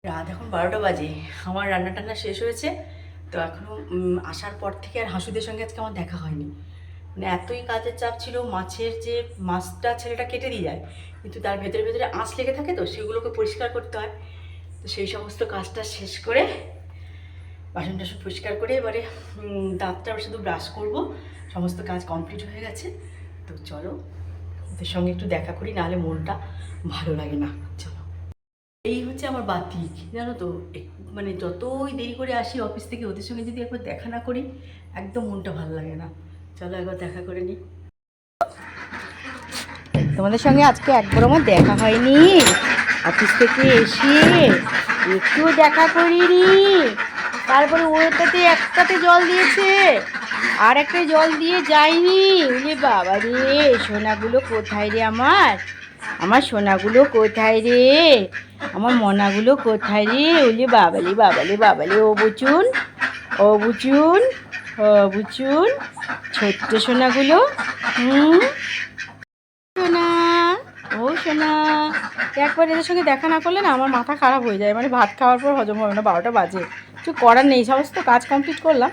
রাত এখন 12টা বাজে। আমার রান্না টান্না শেষ হয়েছে। তো এখনও আসার পর থেকে আর হাসুদের সঙ্গে আজকে আমার দেখা হয়নি। মানে এতই কাজের চাপ ছিল, মাছটা ছেলেটা কেটে দিয়ে যায়, কিন্তু তার ভেতরে ভেতরে আঁশ লেগে থাকে, তো সেগুলোকে পরিষ্কার করতে হয়। তো সেই সমস্ত কাজটা শেষ করে বাসন টাসন পরিষ্কার করে এবারে দাঁতটা শুধু ব্রাশ করব। সমস্ত কাজ কমপ্লিট হয়ে গেছে। তো চলো ওদের সঙ্গে একটু দেখা করি, নাহলে মনটা ভালো লাগে না। চলো, এই হচ্ছে আমার বাতিক, জানো তো। মানে যতই দেরি করে আসি অফিস থেকে, ওদের সঙ্গে যদি একবার দেখা না করি একদম মনটা ভালো লাগে না। চলো একবার দেখা করে নিই। তোমাদের সঙ্গে আজকে একবার আমার দেখা হয়নি, অফিস থেকে এসে একটু দেখা করিনি। তারপরে ওটাতে একটাতে জল দিয়েছে, আর একটা জল দিয়ে যায়নি। ওরে বাবা রে, সোনাগুলো কোথায় রে আমার? আমার সোনাগুলো কোথায় রে? আমার মনাগুলো কোথায় রে? ওলে বাবালে বাবালে বাবালে, ও বুচুন, ও বুচুন, ও বুচুন, ছোট্ট সোনাগুলো। সোনা, ও সোনা, একবার এদের সঙ্গে দেখা না করলে না আমার মাথা খারাপ হয়ে যায়। মানে ভাত খাওয়ার পর হজম হবে না, 12টা বাজে। কিছু করার নেই, সমস্ত কাজ কমপ্লিট করলাম।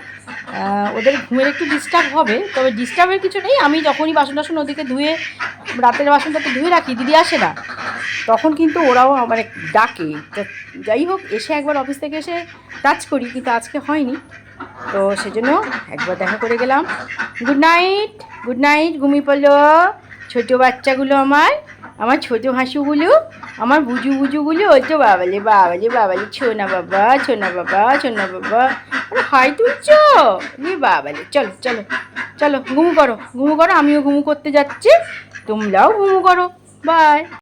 ওদের ঘুমের একটু ডিস্টার্ব হবে, তবে ডিস্টার্বের কিছু নেই। আমি যখনই বাসন টাসন ওদিকে ধুয়ে, রাতের বাসনটাকে ধুয়ে রাখি, দিদি আসে না, তখন কিন্তু ওরাও মানে ডাকে। যাই হোক, এসে একবার অফিস থেকে এসে টাচ করি, কিন্তু আজকে হয়নি। তো সেজন্য একবার দেখা করে গেলাম। গুড নাইট, গুড নাইট, ঘুমিয়ে পড়লো ছোটো বাচ্চাগুলো আমার, আমার ছোটো হাঁসুগুলো, আমার বুজু বুজুগুলো। ওই তো বাবালে বাবালে বাবালে, ছোনা বাবা, ছোনা বাবা, ছোনা বাবা, হাই তুলছো রে বাবালে। চলো চলো চলো, ঘুমু করো, ঘুমু করো, আমিও ঘুমু করতে যাচ্ছি, তোমরাও ঘুমু করো। বাই।